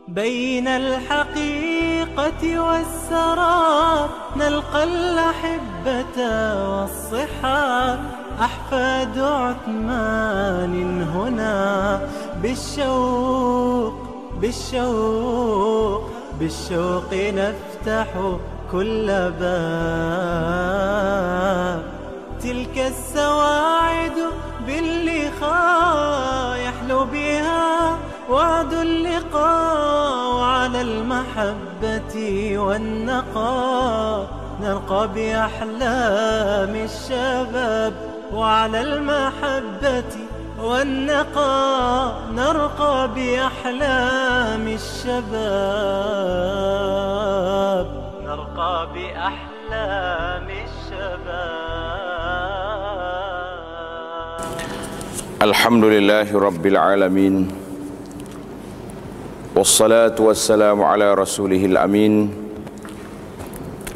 بين الحقيقة والسراب نلقى الأحبة والصحاب أحفاد عثمان هنا بالشوق نفتح كل باب. تلك السواعد باللقاء يحلو بها وعد اللقاء، وعلى المحبة والنقاء نرقى بأحلام الشباب، وعلى المحبة والنقاء نرقى بأحلام الشباب، نرقى بأحلام الشباب. الحمد لله رب العالمين، والصلاة والسلام على رسوله الأمين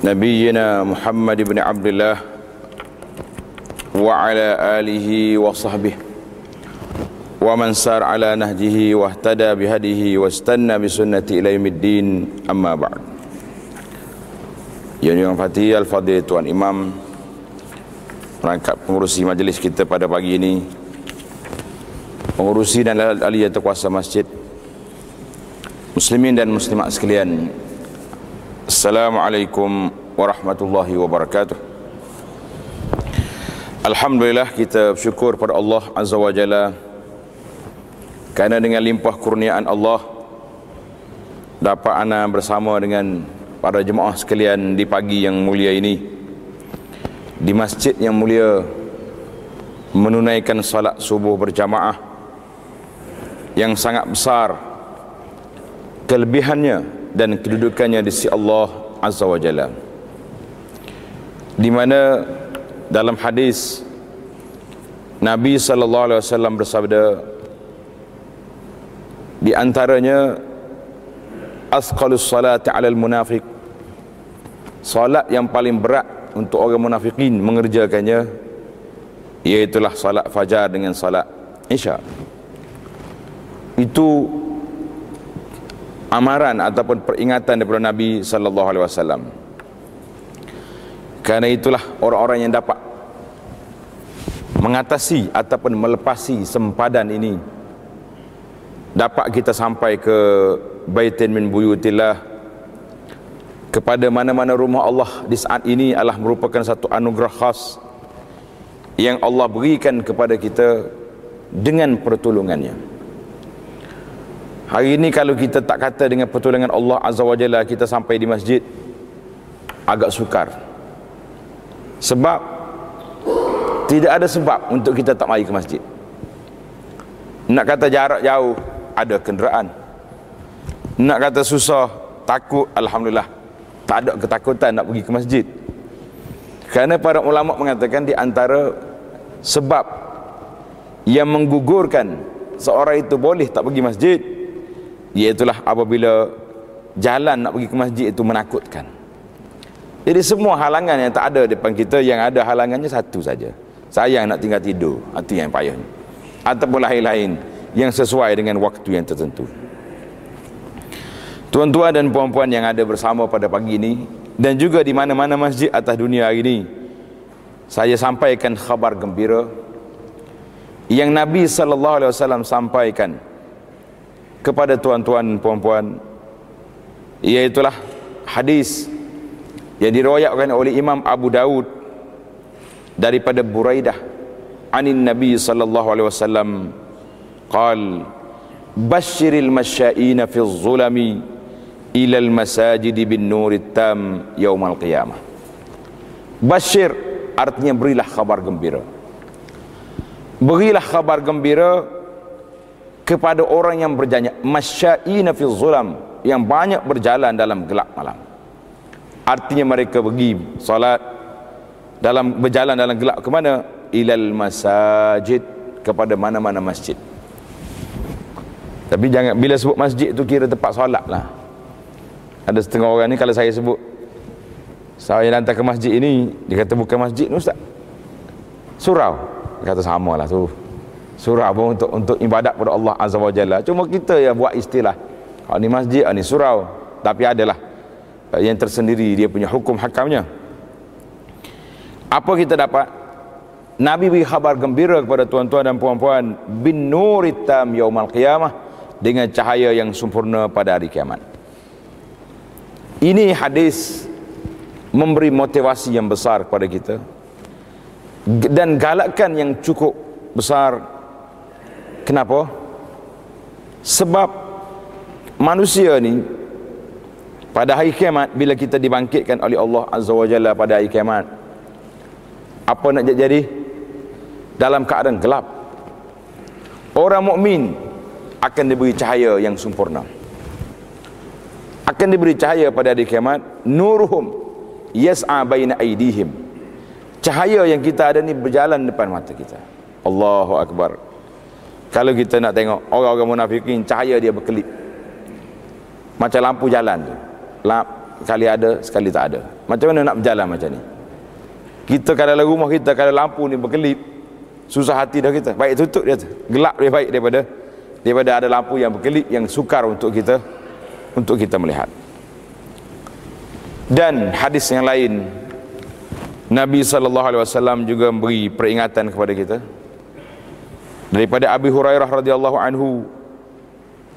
نبينا محمد بن عبد الله وعلى آله وصحبه ومن سار على نهجه واهتدى بهديه واستنى بسنته إلى يوم الدين. أما بعد. Yang dirahmati Al-Fadhil Tuan Imam, perangkat pengurusi majlis kita pada pagi ini, pengurusi dan ahli atau kuasa masjid, muslimin dan muslimat sekalian, Assalamualaikum warahmatullahi wabarakatuh. Alhamdulillah, kita bersyukur pada Allah Azza wa Jalla kerana dengan limpah kurniaan Allah dapat ana bersama dengan para jemaah sekalian di pagi yang mulia ini, di masjid yang mulia, menunaikan salat subuh berjamaah yang sangat besar kelebihannya dan kedudukannya di sisi Allah Azza wa Jalla, di mana dalam hadis Nabi sallallahu alaihi wasallam bersabda, di antaranya asqalus salati 'alal munafiq, salat yang paling berat untuk orang munafikin mengerjakannya, iaitulah salat fajar dengan salat isya. Itu amaran ataupun peringatan daripada Nabi sallallahu alaihi wasallam. Kerana itulah orang-orang yang dapat mengatasi ataupun melepasi sempadan ini, dapat kita sampai ke baitin min buyutillah, kepada mana-mana rumah Allah di saat ini adalah merupakan satu anugerah khas yang Allah berikan kepada kita dengan pertolongannya. Hari ini kalau kita tak kata dengan pertolongan Allah Azza wa Jalla kita sampai di masjid, agak sukar. Sebab tidak ada sebab untuk kita tak mari ke masjid. Nak kata jarak jauh, ada kenderaan. Nak kata susah, takut, alhamdulillah tak ada ketakutan nak pergi ke masjid. Kerana para ulama mengatakan di antara sebab yang menggugurkan seorang itu boleh tak pergi masjid, iaitulah apabila jalan nak pergi ke masjid itu menakutkan. Jadi semua halangan yang tak ada depan kita, yang ada halangannya satu saja, sayang nak tinggal tidur, itu yang payah, ataupun lain-lain yang sesuai dengan waktu yang tertentu. Tuan-tuan dan puan-puan yang ada bersama pada pagi ini, dan juga di mana-mana masjid atas dunia hari ini, saya sampaikan khabar gembira yang Nabi sallallahu alaihi wasallam sampaikan kepada tuan-tuan dan puan-puan, iaitulah hadis yang diriwayatkan oleh Imam Abu Daud daripada Buraidah anin Nabi sallallahu alaihi wasallam qal basyiril masyaina fi zulami ilal masajid bin nurit tam yaumal qiyamah. Basyir artinya berilah kabar gembira. Berilah kabar gembira kepada orang yang berjalan, masyaina fi zulam, yang banyak berjalan dalam gelap malam. Artinya mereka pergi salat berjalan dalam gelap ke mana? Ilal masajid, kepada mana-mana masjid. Tapi jangan bila sebut masjid tu kira tempat solat lah. Ada setengah orang ni kalau saya sebut saya hantar ke masjid ini, dia kata bukan masjid ni ustaz, surau. Dia kata sama lah tu, surau pun untuk ibadat pada Allah Azza wa Jalla. Cuma kita yang buat istilah Ni masjid, ni surau, tapi adalah yang tersendiri dia punya hukum hakamnya. Apa kita dapat? Nabi beri khabar gembira kepada tuan-tuan dan puan-puan, bin nuritam yaumal qiyamah, dengan cahaya yang sempurna pada hari kiamat. Ini hadis memberi motivasi yang besar kepada kita dan galakan yang cukup besar. Kenapa? Sebab manusia ni pada hari kiamat, bila kita dibangkitkan oleh Allah Azza wa Jalla pada hari kiamat, apa nak jadi? Dalam keadaan gelap. Orang mukmin akan diberi cahaya yang sempurna, akan diberi cahaya pada hari kiamat. Nuruhum yas'a baina aydihim, cahaya yang kita ada ni berjalan depan mata kita. Allahu Akbar. Kalau kita nak tengok orang-orang munafikin, cahaya dia berkelip macam lampu jalan tu, sekali ada sekali tak ada. Macam mana nak berjalan macam ni? Kita kalau dalam rumah kita, kalau lampu ni berkelip, susah hati dah kita. Baik tutup dia tu, gelap lebih baik daripada ada lampu yang berkelip, yang sukar untuk kita melihat. Dan hadis yang lain, Nabi SAW juga memberi peringatan kepada kita daripada Abi Hurairah radhiyallahu anhu,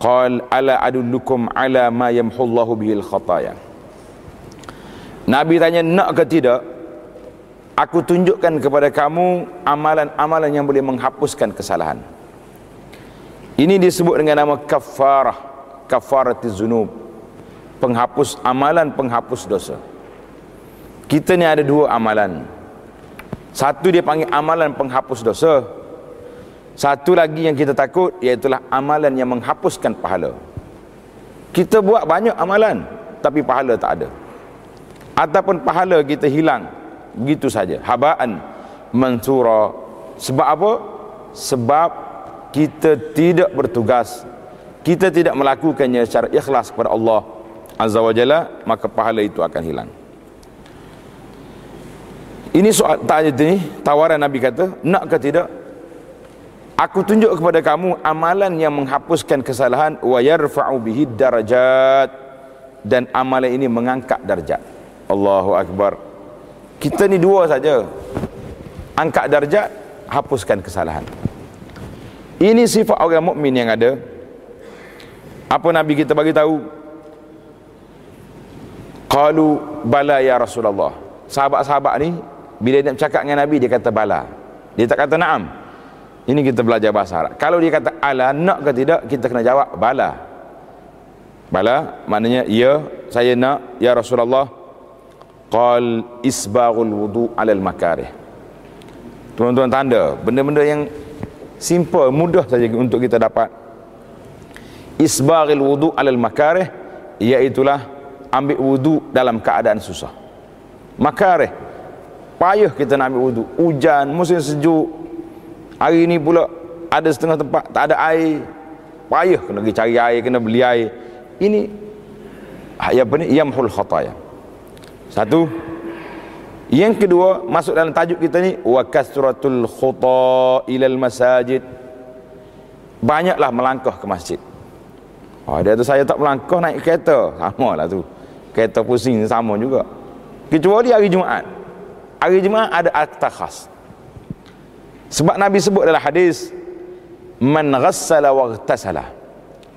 qal ala adullukum ala ma yamhullahu bihil khataya. Nabi tanya, nak ke tidak aku tunjukkan kepada kamu amalan-amalan yang boleh menghapuskan kesalahan. Ini disebut dengan nama kafarah, kafaratiz zunub, penghapus amalan, penghapus dosa. Kita ni ada dua amalan. Satu dia panggil amalan penghapus dosa. Satu lagi yang kita takut, iaitulah amalan yang menghapuskan pahala. Kita buat banyak amalan tapi pahala tak ada, ataupun pahala kita hilang begitu saja, habaan mansura. Sebab apa? Sebab kita tidak bertugas, kita tidak melakukannya secara ikhlas kepada Allah Azza wa Jalla, maka pahala itu akan hilang. Ini soal tanya ni, tawaran Nabi kata, nak ke tidak aku tunjuk kepada kamu amalan yang menghapuskan kesalahan, wa yarfa'u bihi darajat, dan amalan ini mengangkat darjat. Allahu Akbar. Kita ni dua saja, angkat darjat, hapuskan kesalahan. Ini sifat orang mukmin yang ada. Apa Nabi kita bagi tahu? Qalu bala ya Rasulullah. Sahabat-sahabat ni bila nak bercakap dengan Nabi, dia kata bala, dia tak kata na'am. Ini kita belajar bahasa Arab. Kalau dia kata ala, nak ke tidak, kita kena jawab bala. Bala maknanya ya, saya nak ya Rasulullah. Qal isbaghul wudu alal makarih. Tuan-tuan tanda benda-benda yang simple, mudah saja untuk kita dapat. Isbaghul wudu alal makarih, iaitulah ambil wudu dalam keadaan susah. Makarih, payah kita nak ambil wudu, hujan, musim sejuk. Hari ni pula ada setengah tempat tak ada air, payah kena pergi cari air, kena beli air. Ini apa ni? Yamhul khataya. Satu. Yang kedua, masuk dalam tajuk kita ni, wa kasratul khuta ilal masajid. Banyaklah melangkah ke masjid. Dia tu saya tak melangkah, naik kereta, sama lah tu. Kereta pusing sama juga. Kecuali hari Jumaat. Hari Jumaat ada akta khas. Sebab Nabi sebut dalam hadis, man ghassala wa ightasala,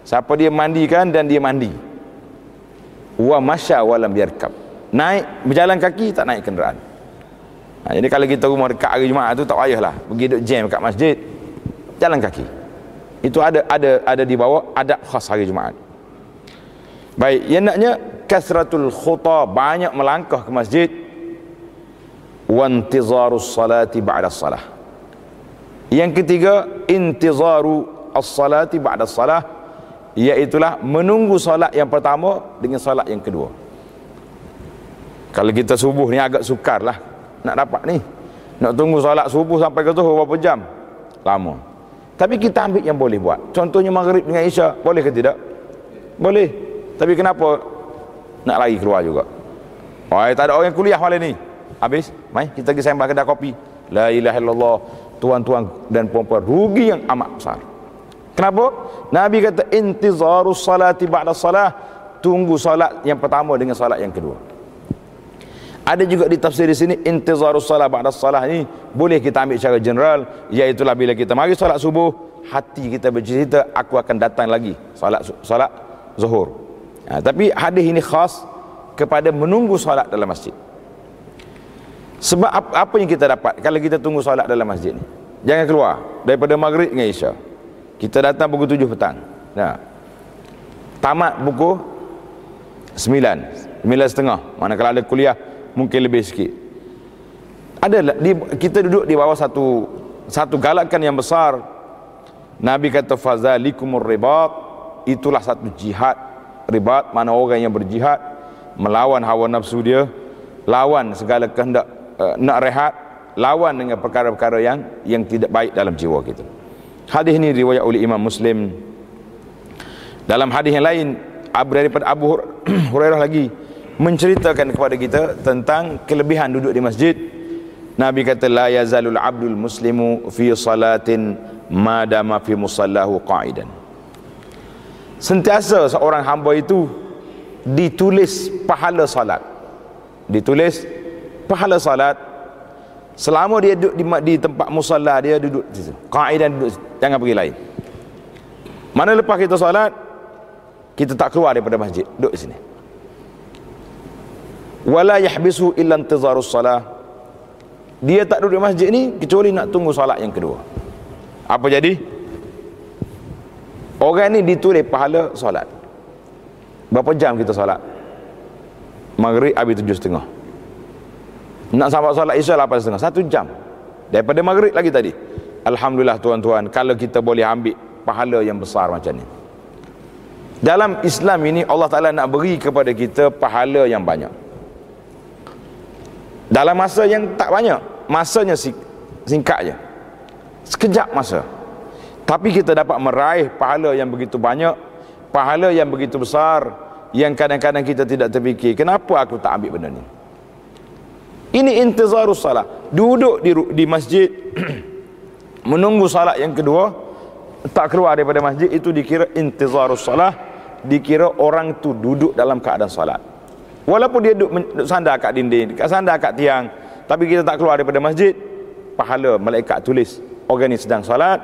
siapa dia mandikan dan dia mandi, wa masya wa lam yarkab, naik berjalan kaki, tak naik kenderaan. Jadi kalau kita rumah dekat hari Jumaat tu, tak payahlah pergi duduk jam kat masjid, jalan kaki. Itu ada di bawah adab khas hari Jumaat. Baik, yang naknya kasratul khuta, banyak melangkah ke masjid, wa intizarus salati ba'da salah. Yang ketiga, intizaru as-salati ba'da salah, iaitulah menunggu solat yang pertama dengan solat yang kedua. Kalau kita subuh ni agak sukar lah nak dapat ni, nak tunggu solat subuh sampai ke zuhur berapa jam, lama. Tapi kita ambil yang boleh buat. Contohnya maghrib dengan isya, boleh ke tidak? Boleh. Tapi kenapa nak lari keluar juga? Tak ada orang kuliah malam ni, habis mai kita pergi sembah kedai kopi. La ilaha illallah. Tuan-tuan dan puan-puan, rugi yang amat besar. Kenapa? Nabi kata intizarus salati ba'da salah, tunggu salat yang pertama dengan salat yang kedua. Ada juga di tafsir di sini intizarus salat ba'da salah ni boleh kita ambil secara general, iaitu bila kita mari salat subuh, hati kita bercerita aku akan datang lagi salat zuhur. Tapi hadis ini khas kepada menunggu salat dalam masjid. Sebab apa yang kita dapat kalau kita tunggu salat dalam masjid ni? Jangan keluar daripada maghrib dengan isya. Kita datang pukul 7 petang. Tamat pukul 9, 9.30. Mana kalau ada kuliah mungkin lebih sikit. Kita duduk di bawah satu galakan yang besar. Nabi kata fazalikumur ribat, itulah satu jihad. Ribat mana orang yang berjihad melawan hawa nafsu dia, lawan segala kehendak nak rehat, lawan dengan perkara-perkara yang tidak baik dalam jiwa kita. Hadis ini riwayat oleh Imam Muslim. Dalam hadis yang lain daripada Abu Hurairah lagi menceritakan kepada kita tentang kelebihan duduk di masjid. Nabi kata la yazalul abdul muslimu fi salatin madama fi musallahu qa'idan. Sentiasa seorang hamba itu ditulis pahala salat. Ditulis pahala salat selama dia duduk di tempat musalla, dia duduk di situ. Qa'idan, duduk, jangan pergi lain. Mana lepas kita salat, kita tak keluar daripada masjid, duduk di sini. Wala yahbisu illa intizarus salah. Dia tak duduk di masjid ni kecuali nak tunggu salat yang kedua. Apa jadi? Orang ni ditulis pahala salat. Berapa jam kita salat? Maghrib habis 7.30. Nak sampai salat isya 8.30, 1 jam daripada maghrib lagi tadi. Alhamdulillah tuan-tuan, kalau kita boleh ambil pahala yang besar macam ni. Dalam Islam ini Allah Ta'ala nak beri kepada kita pahala yang banyak dalam masa yang tak banyak. Masanya singkat je, sekejap masa, tapi kita dapat meraih pahala yang begitu banyak, pahala yang begitu besar, yang kadang-kadang kita tidak terfikir, kenapa aku tak ambil benda ni. Ini intizarus salat, duduk di masjid menunggu salat yang kedua, tak keluar daripada masjid, itu dikira intizarus salat, dikira orang tu duduk dalam keadaan salat. Walaupun dia duduk sandar kat dinding, sandar kat tiang, tapi kita tak keluar daripada masjid, pahala malaikat tulis orang ni sedang salat.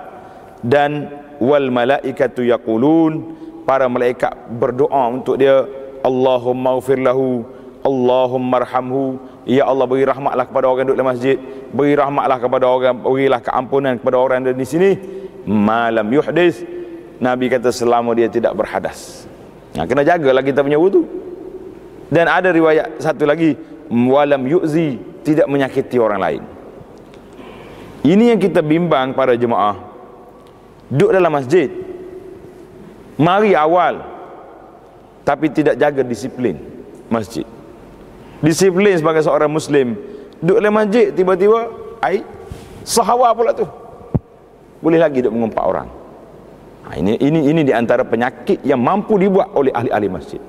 Dan wal malaikatu yaqulun, para malaikat berdoa untuk dia, Allahumma ighfir lahu, Allahumma arhamhu, ya Allah beri rahmatlah kepada orang duduk dalam masjid, beri rahmatlah kepada orang, berilah keampunan kepada orang yang ada di sini, malam yuhdis. Nabi kata selama dia tidak berhadas. Kena jagalah kita punya wudu. Dan ada riwayat satu lagi, walam yu'zi, tidak menyakiti orang lain. Ini yang kita bimbang para jemaah. Duduk dalam masjid, mari awal, tapi tidak jaga disiplin masjid. Disiplin sebagai seorang muslim, duduk dalam masjid, tiba-tiba sahawa pula tu, boleh lagi duduk mengumpat orang. Ini di antara penyakit yang mampu dibuat oleh ahli-ahli masjid.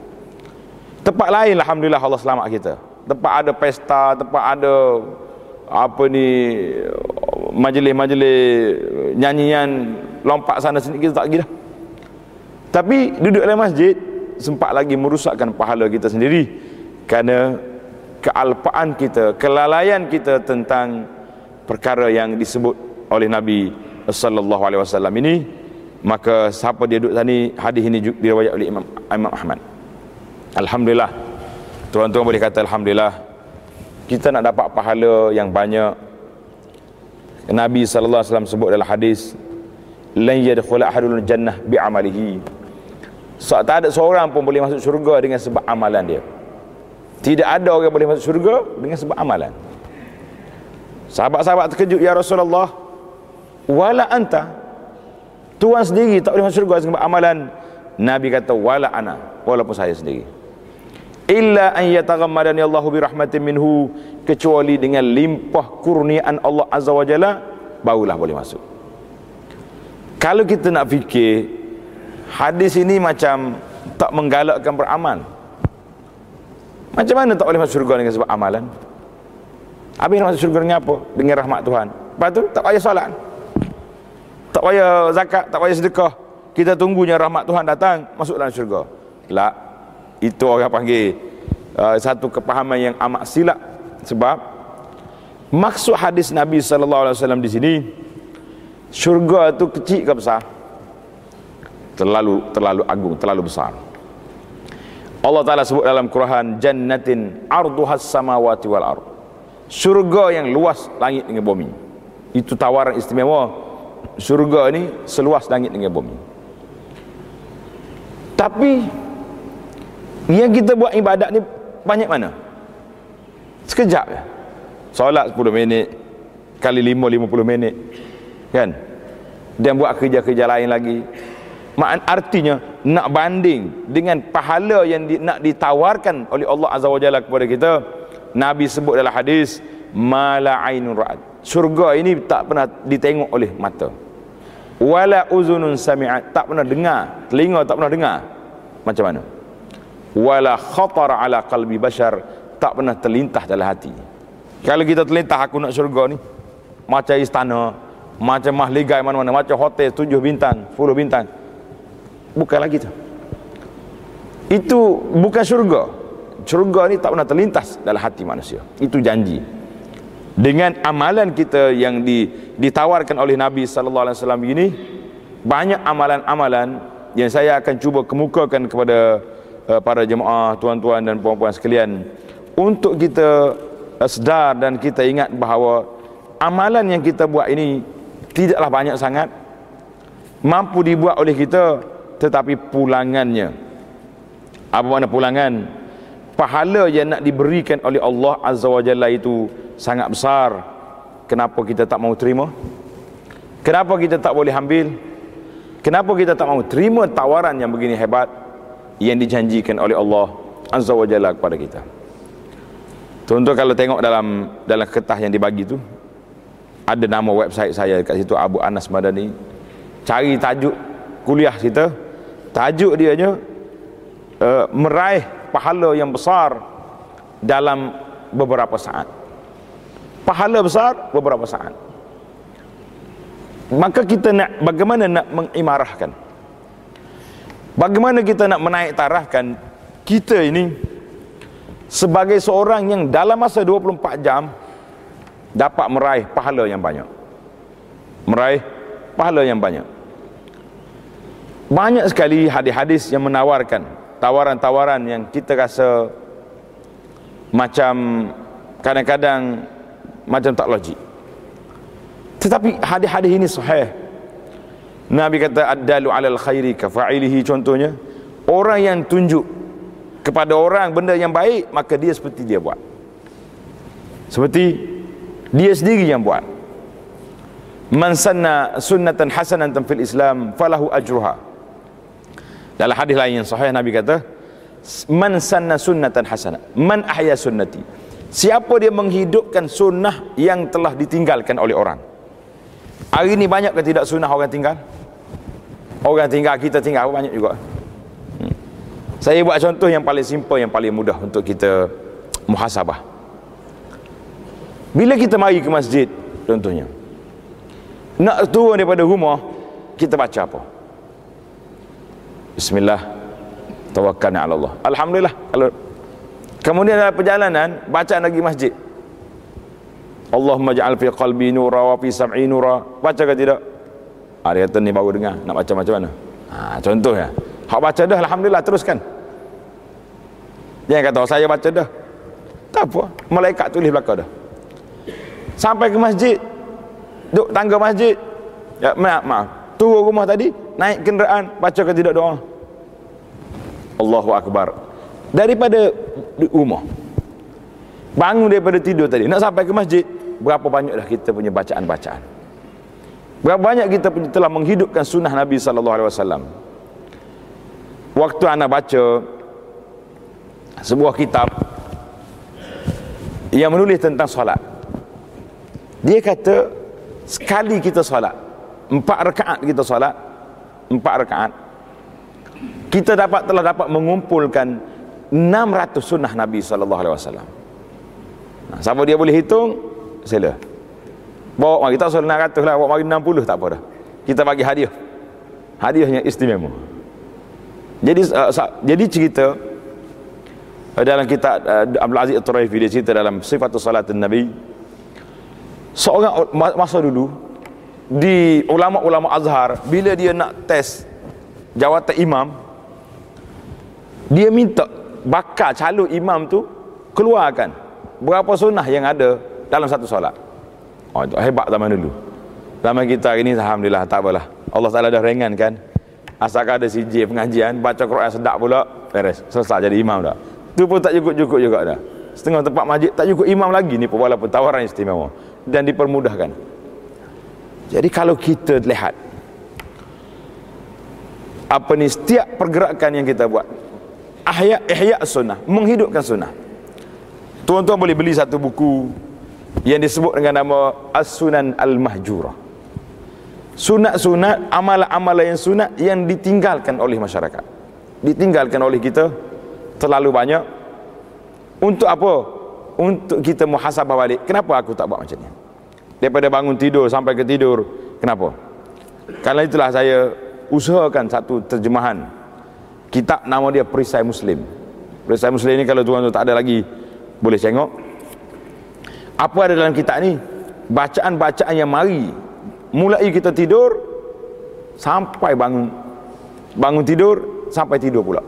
Tempat lain alhamdulillah Allah selamat kita. Tempat ada pesta, tempat ada majlis-majlis nyanyian, lompat sana sini, kita tak pergi dah. Tapi duduk dalam masjid sempat lagi merusakkan pahala kita sendiri, kerana kealpaan kita, kelalaian kita tentang perkara yang disebut oleh Nabi sallallahu alaihi wasallam ini. Maka siapa dia duduk tadi, hadis ini diriwayat oleh Imam Ahmad. Alhamdulillah, tuan-tuan boleh kata alhamdulillah, kita nak dapat pahala yang banyak. Nabi sallallahu alaihi wasallam sebut dalam hadis, lan yadkhul ahadul jannah bi'amalihi. Tak ada seorang pun boleh masuk syurga dengan sebab amalan dia. Tidak ada orang boleh masuk syurga dengan sebab amalan. Sahabat-sahabat terkejut, ya Rasulullah, wala anta, tuan sendiri tak boleh masuk syurga sebab amalan. Nabi kata wala ana, walaupun saya sendiri. Illa an yataghammadani Allahu bi rahmatin minhu, kecuali dengan limpah kurniaan Allah Azza wa Jalla barulah boleh masuk. Kalau kita nak fikir, hadis ini macam tak menggalakkan beramal. Macam mana tak boleh masuk syurga dengan sebab amalan? Habis masuk syurga dengan apa? Dengan rahmat Tuhan. Lepas tu tak payah solat, tak payah zakat, tak payah sedekah, kita tunggunya rahmat Tuhan datang, masuk dalam syurga. La, itu orang panggil satu kepahaman yang amat silap. Sebab maksud hadis Nabi sallallahu alaihi wasallam di sini, syurga itu kecil ke besar? Terlalu agung, terlalu besar. Allah Ta'ala sebut dalam Quran, jannatin arduhas samawati wal ard. Syurga yang luas langit dengan bumi. Itu tawaran istimewa. Syurga ni seluas langit dengan bumi. Tapi yang kita buat ibadat ni banyak mana? Sekejap je. Solat 10 minit kali 50 minit, kan? Dan buat kerja-kerja lain lagi. Artinya nak banding dengan pahala yang nak ditawarkan oleh Allah Azza wa Jalla kepada kita, Nabi sebut dalam hadis, mala ainun ra'at. Syurga ini tak pernah ditengok oleh mata. Wala uzunun sami'at, tak pernah dengar, telinga tak pernah dengar. Macam mana? Wala khatara ala qalbi bashar, tak pernah terlintas dalam hati. Kalau kita terlintas aku nak syurga ni, macam istana, macam mahligai mana-mana, macam hotel 7 bintang, 10 bintang, bukan lagi tu. Itu bukan syurga. Syurga ni tak pernah terlintas dalam hati manusia. Itu janji. Dengan amalan kita yang ditawarkan oleh Nabi sallallahu alaihi wasallam ini, banyak amalan-amalan yang saya akan cuba kemukakan kepada para jemaah, tuan-tuan dan puan-puan sekalian, untuk kita sedar dan kita ingat bahawa amalan yang kita buat ini tidaklah banyak sangat, mampu dibuat oleh kita, tetapi pulangannya, apa makna pulangan? Pahala yang nak diberikan oleh Allah Azza wa Jalla itu sangat besar. Kenapa kita tak mau terima? Kenapa kita tak boleh ambil? Kenapa kita tak mau terima tawaran yang begini hebat yang dijanjikan oleh Allah Azza wa Jalla kepada kita? Contoh, kalau tengok dalam kertas yang dibagi tu, ada nama website saya kat situ, Abu Anas Madani. Cari tajuk kuliah kita, tajuk dia nya meraih pahala yang besar dalam beberapa saat. Pahala besar beberapa saat. Maka kita nak, bagaimana nak mengimarahkan, bagaimana kita nak menaik tarafkan kita ini sebagai seorang yang dalam masa 24 jam dapat meraih pahala yang banyak. Meraih pahala yang banyak. Banyak sekali hadis-hadis yang menawarkan tawaran-tawaran yang kita rasa macam kadang-kadang macam tak logik. Tetapi hadis-hadis ini sahih. Nabi kata ad-dalu 'alal khairi ka fa'ilihi, contohnya orang yang tunjuk kepada orang benda yang baik, maka dia seperti dia buat. Seperti dia sendiri yang buat. Man sanna sunnatan hasanatan fil Islam falahu ajruha. Dalam hadis lain yang sahih, Nabi kata, man sanna sunnatan hasanah, man ahya sunnati. Siapa dia menghidupkan sunnah yang telah ditinggalkan oleh orang. Hari ini banyak ke tidak sunnah orang tinggal? Orang tinggal, kita tinggal banyak juga. Saya buat contoh yang paling simple, yang paling mudah untuk kita muhasabah. Bila kita mari ke masjid, contohnya, nak turun daripada rumah, kita baca apa? Bismillah, tawakkalna 'ala Allah. Alhamdulillah. Kalau kemudian dalam perjalanan bacaan lagi masjid, Allahumma ja'al fi qalbi nura wa fi sam'i nura. Baca ke tidak? Dia kata ni baru dengar, nak baca macam mana? Contoh ya. Hak baca dah, alhamdulillah, teruskan. Jangan kata saya baca dah. Tak apa, malaikat tulis belakang dah. Sampai ke masjid, duduk tangga masjid, ya, maaf, turun rumah tadi, naik kenderaan, baca ke tidak doa? Allahu Akbar. Daripada rumah, bangun daripada tidur tadi, nak sampai ke masjid, berapa banyak dah kita punya bacaan-bacaan? Berapa banyak kita punya telah menghidupkan sunnah Nabi SAW? Waktu anak baca sebuah kitab yang menulis tentang solat, dia kata sekali kita solat 4 rakaat, kita solat 4 rakaat, kita telah dapat mengumpulkan 600 sunnah Nabi SAW. Siapa dia boleh hitung, sila bawa mari, tak usah 600 lah, bawa mari 60 tak apa dah, kita bagi hadiah. hadiah yang istimewa. Jadi cerita dalam kitab Abdul Aziz At-Turaifi, dia cerita dalam Sifatul Salatin Nabi, seorang masa dulu di ulama-ulama Azhar, bila dia nak test jawatan imam, dia minta bakal calon imam tu keluarkan berapa sunnah yang ada dalam satu solat. Oh, itu hebat zaman dulu. Zaman kita hari ni alhamdulillah tak apalah, Allah Taala dah ringankan. Asalkan ada CJ pengajian, baca Quran sedap pula, beres, selesai jadi imam dah. Tu pun tak cukup-cukup juga dah. Setengah tempat masjid tak cukup imam lagi ni pun, walaupun tawaran istimewa dan dipermudahkan. Jadi kalau kita lihat apa ni, setiap pergerakan yang kita buat, ihya sunnah, menghidupkan sunnah. Tuan-tuan boleh beli satu buku yang disebut dengan nama As-Sunan Al-Mahjurah. Sunat-sunat, amalan-amalan yang sunat yang ditinggalkan oleh masyarakat, ditinggalkan oleh kita terlalu banyak. Untuk apa? Untuk kita muhasabah balik, kenapa aku tak buat macam ni? Daripada bangun tidur sampai ke tidur, kenapa? Karena itulah saya usahakan satu terjemahan kitab, nama dia Perisai Muslim. Perisai Muslim ni kalau tuan-tuan tak ada lagi, boleh tengok apa ada dalam kitab ni. Bacaan-bacaan yang mari mulai kita tidur sampai bangun tidur sampai tidur pula,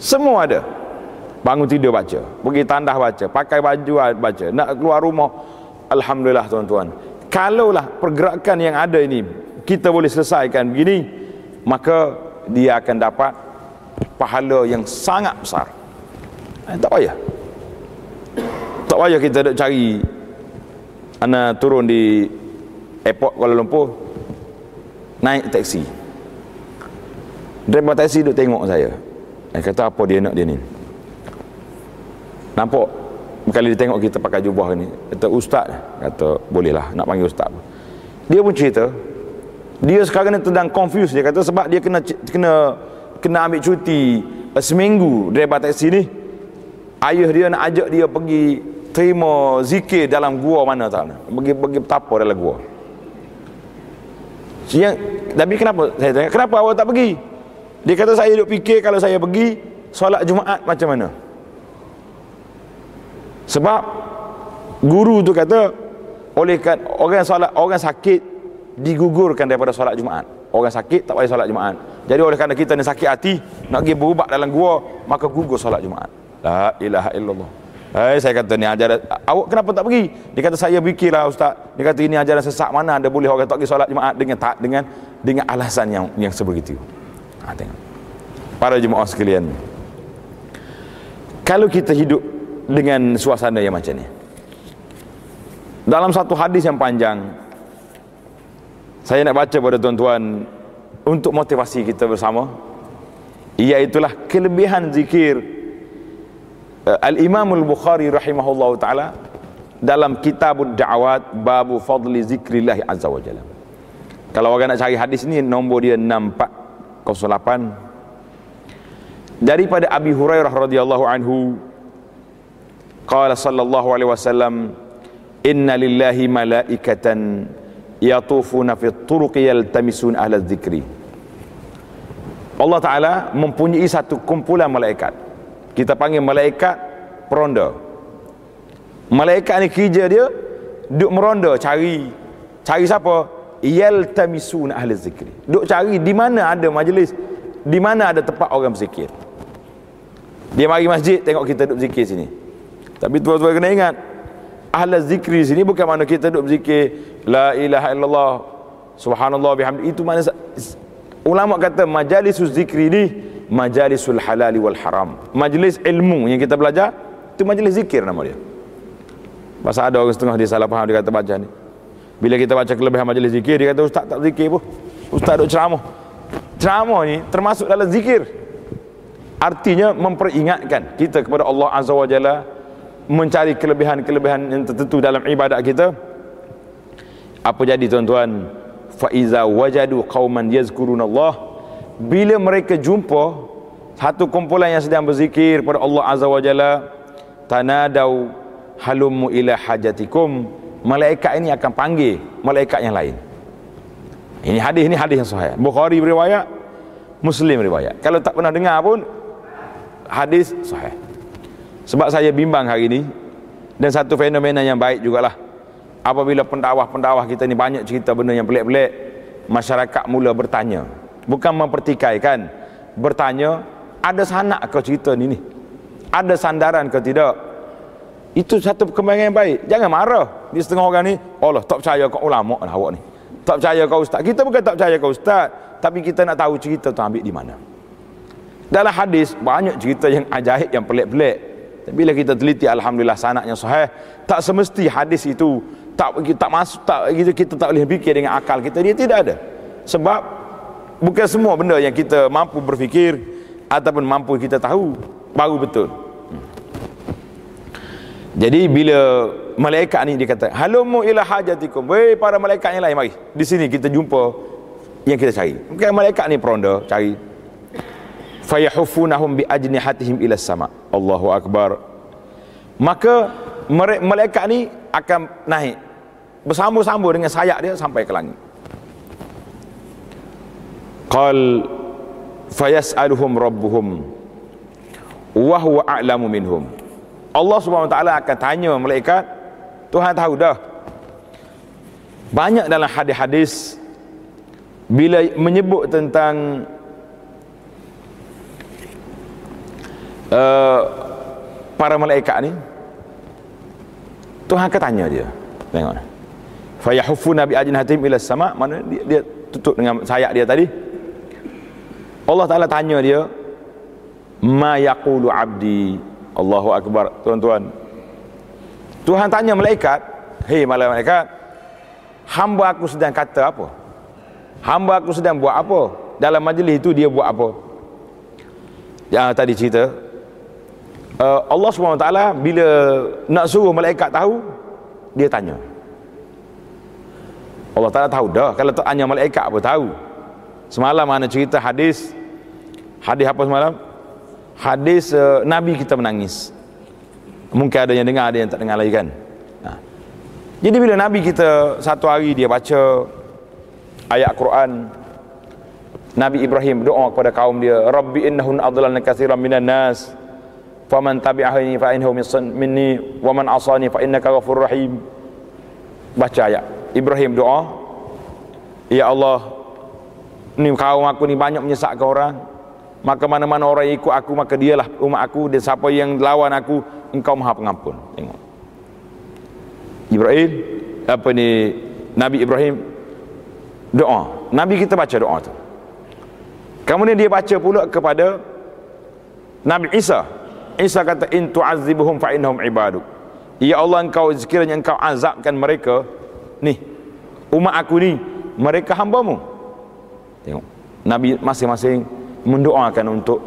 semua ada. Bangun tidur baca, pergi tandas baca, pakai baju baca, nak keluar rumah, alhamdulillah tuan-tuan. Kalaulah pergerakan yang ada ini kita boleh selesaikan begini, maka dia akan dapat pahala yang sangat besar. Tak payah kita nak cari ana turun di airport Kuala Lumpur, naik taksi, driver taksi duk tengok saya, kata apa dia nak dia ni, nampak kali dia tengok kita pakai jubah ni, kata ustaz, kata bolehlah nak panggil ustaz. Dia pun cerita dia sekarang ni sedang confused, dia kata sebab dia kena ambil cuti seminggu. Driver taksi ni, ayah dia nak ajak dia pergi terima zikir dalam gua mana tak, pergi bertapa dalam gua. Tapi kenapa saya tanya, kenapa awak tak pergi? Dia kata saya duk fikir kalau saya pergi solat Jumaat macam mana. Sebab guru tu kata orang sakit digugurkan daripada solat Jumaat. Orang sakit tak payah solat Jumaat. Jadi oleh kerana kita ni sakit hati nak pergi berubat dalam gua, maka gugur solat Jumaat. La ilaha illallah. Saya kata ni ajaran, awak kenapa tak pergi? Dia kata saya fikirlah ustaz. Dia kata ini ajaran sesat, mana ada boleh orang tak pergi solat Jumaat dengan alasan yang sebegitu. Tengok. Para jemaah sekalian, kalau kita hidup dengan suasana yang macam ni, dalam satu hadis yang panjang, saya nak baca pada tuan-tuan untuk motivasi kita bersama, iaitulah kelebihan zikir. Al-Imam Al-Bukhari rahimahullah ta'ala dalam Kitabud Da'awat babu fadli zikrillah azza wa jalla. Kalau orang nak cari hadis ni, nombor dia 6408 daripada Abi Hurairah radhiyallahu anhu, qala sallallahu alaihi wasallam, inna lillahi malaikatan yatufuna fi turuqi yaltamisun ahla dzikri. Allah Ta'ala mempunyai satu kumpulan malaikat, kita panggil malaikat peronda. Malaikat ni kerja dia duk meronda, cari siapa? Yaltamisun ahli zikri, duk cari di mana ada majlis, di mana ada tempat orang berzikir. Dia mari masjid tengok kita duk berzikir sini. Tapi tuan-tuan kena ingat, ahli zikri sini bukan mana kita duk berzikir la ilaha illallah subhanallah bihamdi. Itu mana ulama kata majalisus zikri ni majalisul halali wal haram. Majlis ilmu yang kita belajar, itu majlis zikir nama dia. Pasal ada orang setengah dia salah faham, dia kata baca ni, bila kita baca kelebihan majlis zikir, dia kata ustaz tak zikir pun, ustaz duk ceramah. Ceramah ni termasuk dalam zikir. Artinya memperingatkan kita kepada Allah Azza wa Jalla, mencari kelebihan-kelebihan yang tertentu dalam ibadat kita. Apa jadi tuan-tuan? Fa iza wajadu qauman yazkurunallah, bila mereka jumpa satu kumpulan yang sedang berzikir pada Allah Azza wa Jalla, tanadau halummu ila hajatikum, malaikat ini akan panggil malaikat yang lain. Ini hadis yang sahih. Bukhari riwayat, Muslim riwayat. Kalau tak pernah dengar pun hadis sahih. Sebab saya bimbang hari ini, dan satu fenomena yang baik jugalah, apabila pendakwah kita ni banyak cerita benda yang pelik-pelik, masyarakat mula bertanya, bukan mempertikaikan, bertanya, ada sanak ke cerita ni? Ada sandaran ke tidak? Itu satu perkembangan yang baik. Jangan marah di setengah orang ni, Allah tak percaya kau ulama lah awak ni, tak percaya kau ustaz. Kita bukan tak percaya kau ustaz, tapi kita nak tahu cerita tu ambil di mana. Dalam hadis banyak cerita yang ajaib, yang pelik-pelik. Bila kita teliti, alhamdulillah sanadnya sahih. Tak semesti hadis itu tak masuk, kita tak boleh fikir dengan akal kita, dia tidak ada. Sebab bukan semua benda yang kita mampu berfikir ataupun mampu kita tahu baru betul. Jadi bila malaikat ni dia kata, halumu ila hajatikum, weh para malaikat yang lain mari. Di sini kita jumpa yang kita cari. Bukan malaikat ni peronda cari. Fayahufunahum bi ajnihatihim ila sama. Allahu akbar. Maka malaikat ni akan naik bersambung-sambung dengan sayap dia sampai ke langit. Qal fayas'aluhum rabbuhum wa huwa a'lamu minhum. Allah Subhanahu wa taala akan tanya malaikat, Tuhan tahu dah. Banyak dalam hadis-hadis bila menyebut tentang para malaikat ni, Tuhan akan tanya dia. Tengok, fayahufuna bi ajnihatihim ila sama, mana dia tutup dengan sayap dia tadi. Allah Taala tanya dia, ma yaqulu abdi. Allahu akbar, tuan-tuan. Tuhan tanya malaikat, hei malaikat, hamba aku sedang kata apa? Hamba aku sedang buat apa? Dalam majlis itu dia buat apa? Yang tadi cerita, Allah SWT bila nak suruh malaikat tahu, dia tanya. Allah Ta'ala tahu dah. Kalau tak tanya malaikat apa tahu. Semalam mana cerita hadis apa semalam? Hadis Nabi kita menangis. Mungkin ada yang dengar, ada yang tak dengar lagi kan. Jadi bila Nabi kita satu hari dia baca ayat Quran, Nabi Ibrahim doa kepada kaum dia, Rabbi innahun adlalna katsiran minan nas faman tabi'ani fa innahu minni wa man asani fa innaka ghafurur rahim. Baca ayat Ibrahim doa, ya Allah, ni kaum aku ni banyak menyesatkan orang, maka mana-mana orang yang ikut aku maka dialah umat aku, dan siapa yang lawan aku engkau maha pengampun. Tengok Nabi Ibrahim doa, Nabi kita baca doa tu. Kemudian dia baca pula kepada Nabi Isa. Isa kata, in tu'azibuhum fa innahum ibaduk. Ya Allah, engkau sekiranya engkau azabkan mereka ni, umat aku ni, mereka hambamu. Tengok, Nabi masing-masing mendoakan untuk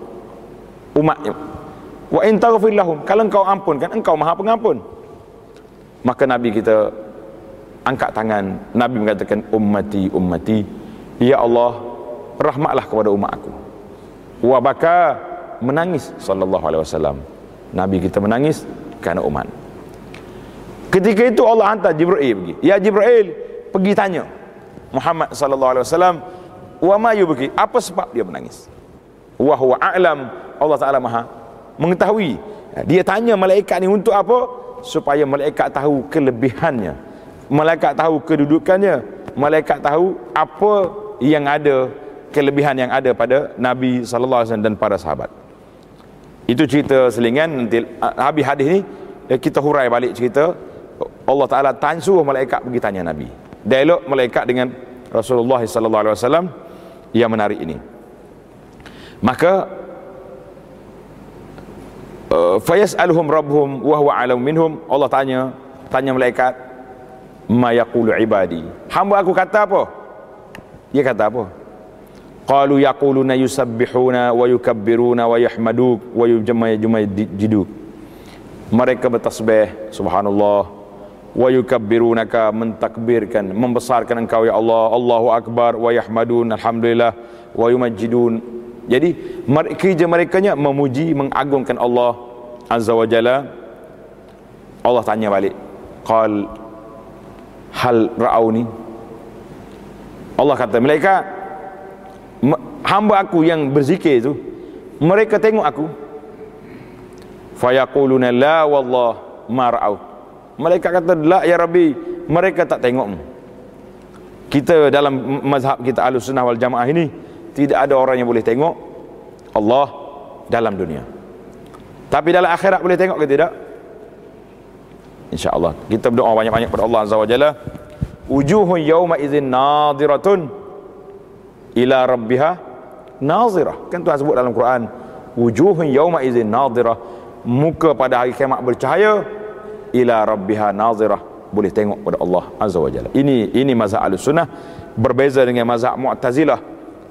umatnya. Wa in taghfir lahum, kalau engkau ampunkan, engkau maha pengampun. Maka Nabi kita angkat tangan, Nabi mengatakan, ummati ummati, ya Allah, rahmatlah kepada umat aku. Wa baka, menangis sallallahu alaihi wasallam. Nabi kita menangis kerana umat. Ketika itu Allah hantar Jibril pergi. Ya Jibril, pergi tanya Muhammad sallallahu alaihi wasallam, wa ma yubki, apa sebab dia menangis? Wa huwa a'lam, Allah Taala Maha mengetahui. Dia tanya malaikat ni untuk apa? Supaya malaikat tahu kelebihannya, malaikat tahu kedudukannya, malaikat tahu apa yang ada, kelebihan yang ada pada Nabi sallallahu alaihi wasallam dan para sahabat. Itu cerita selingan. Nanti habis hadis ni kita hurai balik cerita. Allah Taala suruh malaikat pergi tanya Nabi. Dialog malaikat dengan Rasulullah sallallahu alaihi wasallam yang menarik ini. Maka fayas'aluhum rabbuhum wa huwa a'lamu minhum. Allah tanya malaikat, ma yaqulu ibadi, hamba aku kata apa? Dia kata apa? Qalu yaquluna yusabbihuna wa yukabbiruna wa yahmaduk wa yujammajidu. Mereka bertasbih subhanallah, wa yukabbirunaka, mentakbirkan, membesarkan engkau ya Allah, Allahu akbar, wa yahmadun, alhamdulillah, wa yumajjidun. Jadi kerja merekanya memuji, mengagungkan Allah azza wa jalla. Allah tanya balik, qal hal ra'auni. Allah kata malaikat, hamba aku yang berzikir itu, mereka tengok aku. Fayaquluna la wallah ma ra'au. Malaikat kata, la ya Rabbi, mereka tak tengokmu. Kita dalam mazhab kita Ahlussunnah wal Jamaah ini, tidak ada orang yang boleh tengok Allah dalam dunia. Tapi dalam akhirat boleh tengok ke tidak? InsyaAllah. Kita berdoa banyak-banyak kepada Allah Azza wa Jalla. Wujuhun yawma idzin nadiratun ila rabbiha nazirah. Kan Tuhan sebut dalam Quran, wujuhun yawma idzin nadirah, muka pada hari kiamat bercahaya, ila rabbiha nazirah, boleh tengok pada Allah Azza wa Jalla. Ini mazhab Ahlussunnah, berbeza dengan mazhab Mu'tazilah.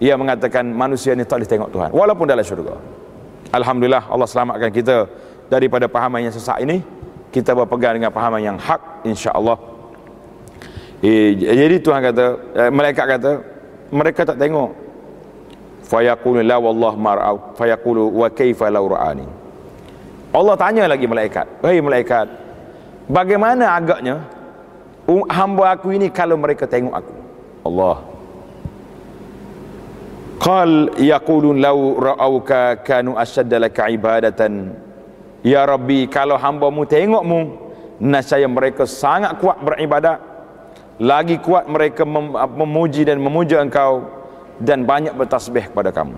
Ia mengatakan manusia ni tak boleh tengok Tuhan walaupun dalam syurga. Alhamdulillah, Allah selamatkan kita daripada pahaman yang sesat ini. Kita berpegang dengan pahaman yang hak, insya-Allah. Jadi Tuhan kata, malaikat kata, mereka tak tengok. Fayaqulu la wallah mar'au, fayaqulu wa kaifa law ra'ani. Allah tanya lagi malaikat, "Hei malaikat, bagaimana agaknya hamba aku ini kalau mereka tengok aku?" Allah. Qal yaqulun law ra'auka kanu ashadda laka ibadatan. Ya Rabbi, kalau hamba-Mu tengokmu, nescaya mereka sangat kuat beribadat, lagi kuat mereka memuji dan memuja Engkau, dan banyak bertasbih kepada Kamu.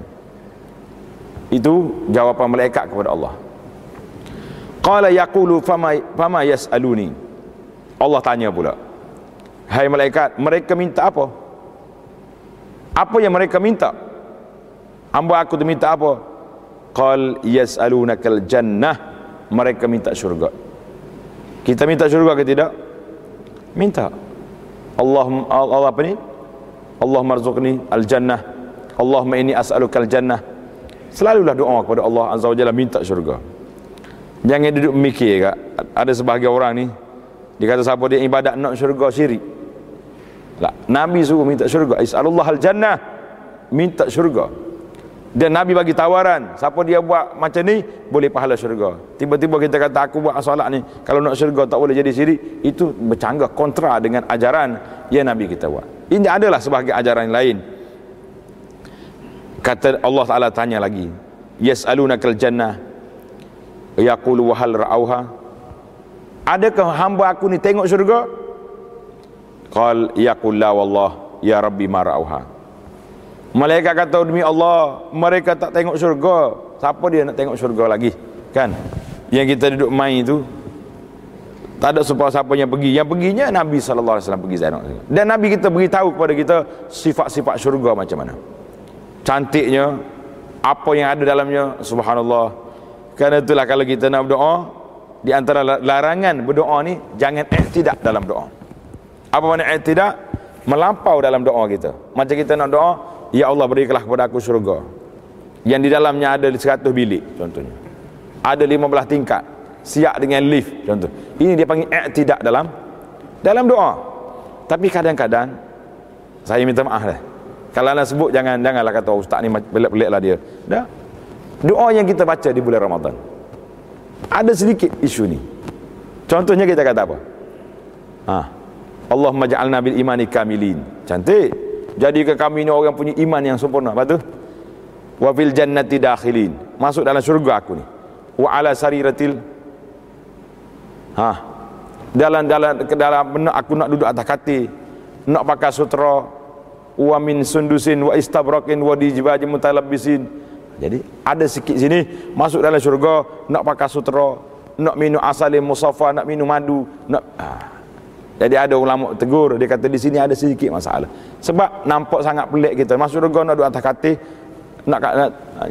Itu jawapan malaikat kepada Allah. Qala yaqulu fama yas'aluni. Allah tanya pula, hai malaikat, mereka minta apa? Apa yang mereka minta? Hamba aku tu minta apa? Qal yas'alunakal jannah. Mereka minta syurga. Kita minta syurga ke tidak? Minta. Allah apa ni? Allahumma rzuqni al-jannah, Allahumma inni as'alukal jannah. Selalulah doa kepada Allah Azza wa Jalla minta syurga. Jangan duduk mikir kak. Ada sebahagian orang ni, dia kata siapa dia ibadat nak syurga, syirik. Tak. Nabi suruh minta syurga. Is'alullah al-jannah, minta syurga. Dan Nabi bagi tawaran, siapa dia buat macam ni boleh pahala syurga. Tiba-tiba kita kata aku buat solat ni, kalau nak syurga tak boleh jadi syirik. Itu bercanggah kontra dengan ajaran yang Nabi kita buat. Ini adalah sebahagian ajaran lain. Kata Allah Ta'ala tanya lagi, yas'alunakal jannah yaqulu wa hal ra'auha. Adakah hamba aku ni tengok syurga? Qal yaqul la wallah ya Rabbi ma ra'auha. Malaikat kata, demi Allah, mereka tak tengok syurga. Siapa dia nak tengok syurga lagi? Kan? Yang kita duduk main tu, tak ada siapa yang pergi. Yang perginya Nabi SAW pergi ziarah. Dan Nabi kita beritahu kepada kita sifat-sifat syurga macam mana. Cantiknya, apa yang ada dalamnya, subhanallah. Kerana itulah kalau kita nak berdoa, di antara larangan berdoa ni, jangan i'tidak dalam doa. Apa makna i'tidak? Melampau dalam doa kita. Macam kita nak doa, ya Allah berikanlah kepada aku syurga yang di dalamnya ada 100 bilik contohnya, ada 15 tingkat, siap dengan lift contoh. Ini dia panggil i'tidak dalam doa. Tapi kadang-kadang saya minta maaf lah, kalau anda sebut janganlah kata ustaz ni pelik-pelik lah dia. Dah, doa yang kita baca di bulan Ramadan ada sedikit isu ni. Contohnya kita kata apa? Allahumma ja'alna bil imani kamilin. Cantik. Jadi ke kami ni orang punya iman yang sempurna. Lepas tu, wa fil jannati dakhilin, masuk dalam syurga aku ni. Wa ala sariratil, dalam aku nak duduk atas katil, nak pakai sutra, wa min sundusin wa istabrakin wa dijibaj mutalabbisin. Jadi ada sikit sini, masuk dalam syurga, nak pakai sutra, nak minum asalin musaffa, nak minum madu, nak Jadi ada ulama tegur, dia kata di sini ada sedikit masalah. Sebab nampak sangat pelik kita. Masuk surga nak duduk atas katil, nak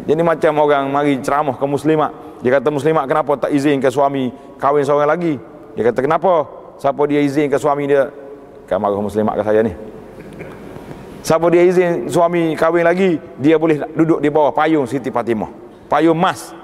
jadi macam orang mari ceramah ke muslimat. Dia kata muslimat kenapa tak izin ke suami kahwin seorang lagi? Dia kata kenapa? Siapa dia izin ke suami dia? Kan marah muslimat ke saya ni. Siapa dia izin suami kahwin lagi, dia boleh duduk di bawah payung Siti Fatimah. Payung emas.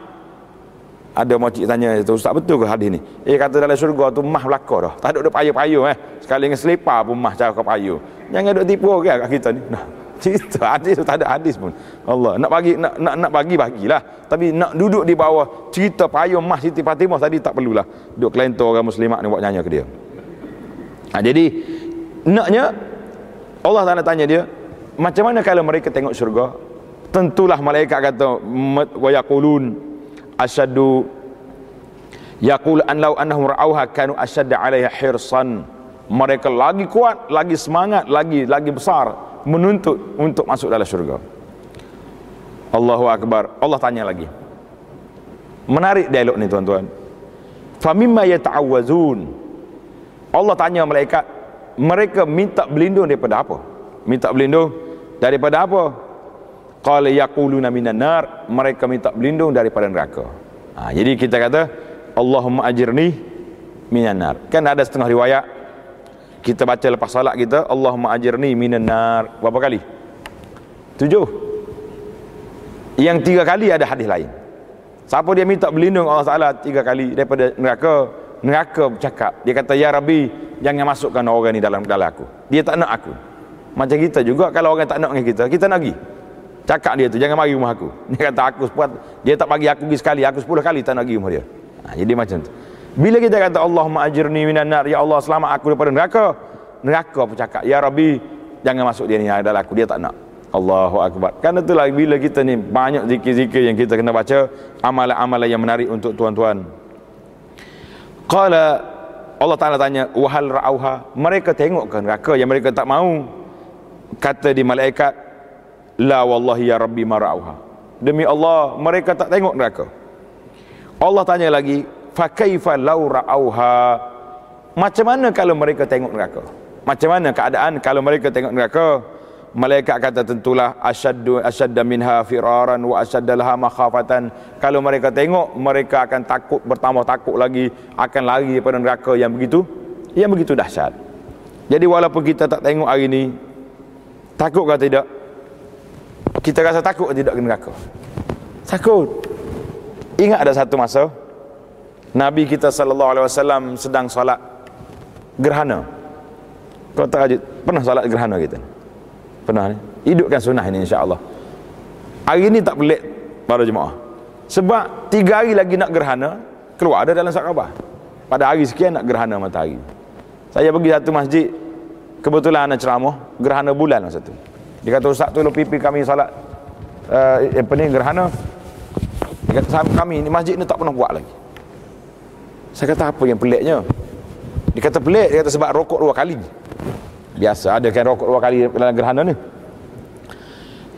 Ada makcik tanya, ustaz betul ke hadis ni? Kata dalam syurga tu mah belaka dah. Tak ada payung-payung Sekali dengan selipar pun mah cara ke payung. Jangan duk tipu ke kat kita ni. Nah, cerita hadis tu tak ada hadis pun. Allah nak bagi nak bagilah. Tapi nak duduk di bawah cerita payung mah Siti Fatimah tadi tak perlulah. Duk kelentor orang muslimat ni buat nyanyi ke dia. Jadi naknya Allah Taala tanya dia, macam mana kalau mereka tengok syurga? Tentulah malaikat kata wa yaqulun asyaddu yaqul an law annahum ra'awha kanu ashadda 'alaiha hirsan. Mereka lagi kuat, lagi semangat, lagi besar menuntut untuk masuk dalam syurga. Allahu akbar. Allah tanya lagi. Menarik dialog ni tuan-tuan. Fa mimma yata'awwazun. Allah tanya malaikat, mereka minta berlindung daripada apa? Minta berlindung daripada apa? Qala yaquluna minan nar. Mereka minta berlindung daripada neraka. Jadi kita kata Allahumma ajirni minan nar. Kan ada setengah riwayat kita baca lepas salat kita, Allahumma ajirni minan nar. Berapa kali? 7. Yang 3 kali ada hadis lain. Siapa dia minta berlindung Allah Taala 3 kali daripada neraka, neraka bercakap. Dia kata, ya Rabbi, jangan masukkan orang ni dalam aku. Dia tak nak aku. Macam kita juga, kalau orang tak nak dengan kita nak pergi. Cakap dia tu, jangan mari rumah aku. Dia kata aku dia tak bagi aku pergi sekali, aku 10 kali tak nak pergi rumah dia. Jadi macam tu. Bila kita kata Allahumma ajirni minan nar, ya Allah selamat aku daripada neraka, neraka bercakap, ya Rabbi, jangan masuk dia ni dalam aku, dia tak nak. Allahu akbar. Karena itulah bila kita ni banyak zikir-zikir yang kita kena baca, amalan-amalan yang menarik untuk tuan-tuan. Qala, Allah Ta'ala tanya, wahal ra'auha, mereka tengok ke neraka yang mereka tak mau? Kata di malaikat, la wallahi ya Rabbi ma ra'auha. Demi Allah, mereka tak tengok neraka. Allah tanya lagi, fa kaifa law ra'auha. Macam mana kalau mereka tengok neraka? Macam mana keadaan kalau mereka tengok neraka? Malaikat kata, tentulah asyadda minha firaran wa asyadda laha makhafatan. Kalau mereka tengok, mereka akan takut, bertambah takut lagi, akan lari daripada neraka yang begitu dahsyat. Jadi walaupun kita tak tengok hari ni, takut ke tidak? Kita rasa takut ke tidak ke neraka? Takut. Ingat ada satu masa Nabi kita sallallahu alaihi wasallam sedang solat gerhana. Kau tak pernah solat gerhana kita? Pernah ni? Hidupkan sunnah ini insya-Allah. Hari ni tak pelik para jemaah. Sebab 3 hari lagi nak gerhana, keluar ada dalam surat khabar. Pada hari sekian nak gerhana matahari. Saya pergi satu masjid, kebetulan ada ceramah gerhana bulan masa tu. Dia kata, Ustaz tolong pipi kami solat gerhana. Dia kata, kami ni masjid ni tak pernah buat lagi. Saya kata, apa yang peliknya? Dia kata pelik, dia kata sebab rokok 2 kali. Biasa ada kan rokok 2 kali dalam gerhana ni.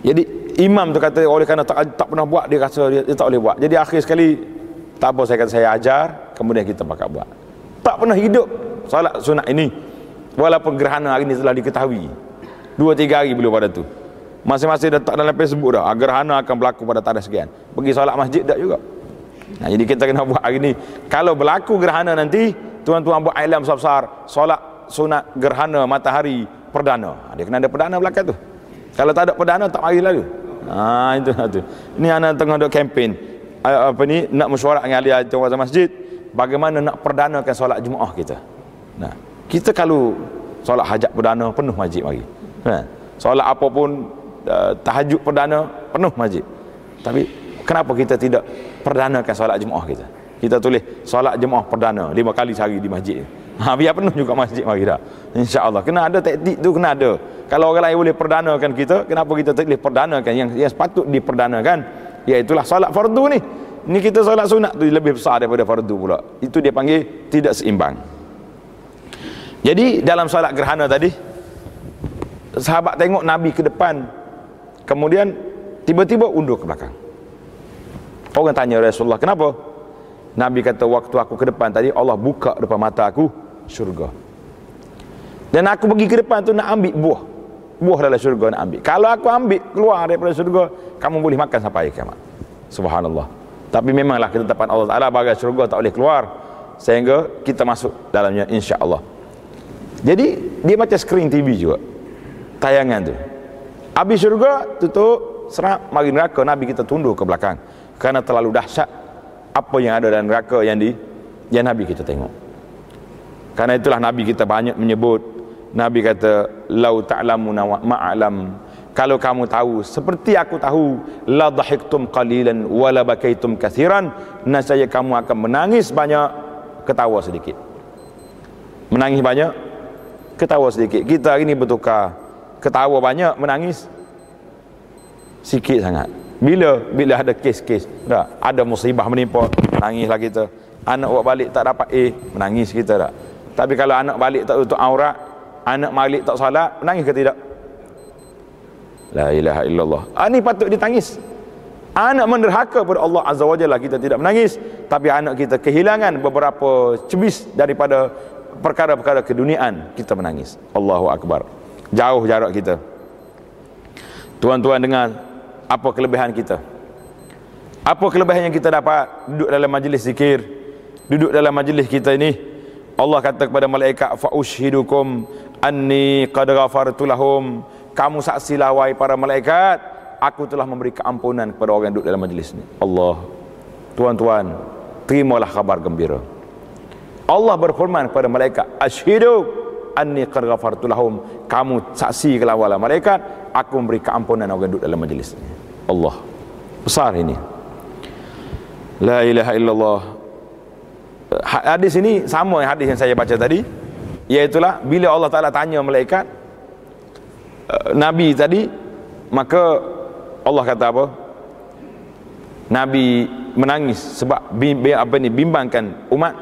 Jadi imam tu kata oleh kerana tak pernah buat, dia rasa dia tak boleh buat. Jadi akhir sekali, tak apa, saya kata saya ajar, kemudian kita pakai buat. Tak pernah hidup solat sunat ini, walaupun gerhana hari ni telah diketahui 2-3 hari belum pada tu. Masing-masing dah tak dalam Facebook dah, gerhana akan berlaku pada tarikh sekian. Pergi solat masjid tak juga. Jadi kita kena buat hari ni. Kalau berlaku gerhana nanti, tuan-tuan buat iklan besar-besar, solat sunat gerhana matahari perdana. Dia kena ada perdana belakang tu. Kalau tak ada perdana, tak mari lalu. Itu. Ini anak tengah ada kempen nak mesyuarat dengan ahli jawatan masjid, bagaimana nak perdanakan solat Jumaat kita. Kita kalau solat hajat perdana, penuh masjid mari. Solat apapun tahajud perdana, penuh masjid. Tapi kenapa kita tidak perdanakan solat Jumaat kita? Kita tulis solat Jumaat perdana 5 kali sehari di masjid. Biar penuh juga masjid mari dah. Insya-Allah. Kena ada taktik tu, kena ada. Kalau orang lain boleh perdanakan kita, kenapa kita tak boleh perdanakan yang sepatut diperdanakan? Iaitulah solat fardu ni. Ni kita solat sunat tu lebih besar daripada fardu pula. Itu dia panggil tidak seimbang. Jadi dalam solat gerhana tadi, sahabat tengok Nabi ke depan, kemudian tiba-tiba undur ke belakang. Orang tanya Rasulullah, kenapa? Nabi kata, waktu aku ke depan tadi, Allah buka depan mata aku syurga. Dan aku pergi ke depan tu nak ambil buah dalam syurga nak ambil. Kalau aku ambil keluar daripada syurga, kamu boleh makan sampai kiamat. Subhanallah. Tapi memanglah ketetapan Allah Ta'ala, bagai syurga tak boleh keluar, sehingga kita masuk dalamnya insya-Allah. Jadi dia macam skrin TV juga, tayangan tu. Habis syurga tutup, serap, mari neraka, Nabi kita tunduk ke belakang, kerana terlalu dahsyat apa yang ada dalam neraka yang Nabi kita tengok. Karena itulah Nabi kita banyak menyebut, Nabi kata, lau ta'lamuna ma'alam, kalau kamu tahu seperti aku tahu, la dhahiktum qalilan wa la bakaitum katsiran, nescaya kamu akan menangis banyak, ketawa sedikit. Menangis banyak, ketawa sedikit. Kita hari ini bertukar. ketawa banyak, menangis sikit sangat. Bila ada kes-kes, dah ada musibah menimpa, menangislah kita. Anak buat balik tak dapat A, menangis kita tak. Tapi kalau anak balik tak tutup aurat, anak balik tak salat, menangis ke tidak? La ilaha illallah. Ini patut ditangis. Anak menderhaka pada Allah Azza wa Jalla, kita tidak menangis. Tapi anak kita kehilangan beberapa cebis daripada perkara-perkara keduniaan, kita menangis. Allahu Akbar. Jauh jarak kita. Tuan-tuan dengar, apa kelebihan kita? Apa kelebihan yang kita dapat duduk dalam majlis zikir, duduk dalam majlis kita ini? Allah kata kepada malaikat, fa ushidukum anni qad ghafartu lahum. Kamu saksilah wahai para malaikat, aku telah memberi keampunan kepada orang yang duduk dalam majlis ini. Allah. Tuan-tuan, terimalah kabar gembira. Allah berfirman kepada malaikat, asyhidu anni qad ghafartu lahum. Kamu saksi kelawalah malaikat, aku memberi keampunan orang yang duduk dalam majlis ini. Allah. Besar ini. La ilaha illallah. Hadis ini sama dengan hadis yang saya baca tadi, iaitulah bila Allah Ta'ala tanya malaikat Nabi tadi, maka Allah kata apa? Nabi menangis sebab bimbangkan umat.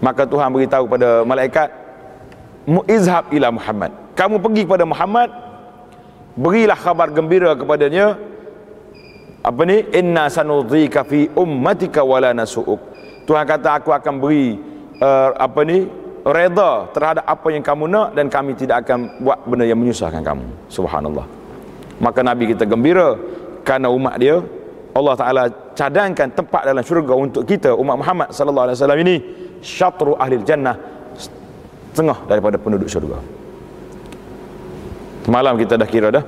Maka Tuhan beritahu pada malaikat, izhab ila Muhammad, kamu pergi kepada Muhammad, berilah kabar gembira kepadanya, inna sanudhika fi ummatika wala nasu'uk. Tuhan kata, aku akan beri reda terhadap apa yang kamu nak, dan kami tidak akan buat benda yang menyusahkan kamu. Subhanallah. Maka Nabi kita gembira kerana umat dia, Allah Ta'ala cadangkan tempat dalam syurga untuk kita, umat Muhammad sallallahu alaihi wasallam ini, syatru ahli jannah, setengah daripada penduduk syurga. Semalam kita dah kira dah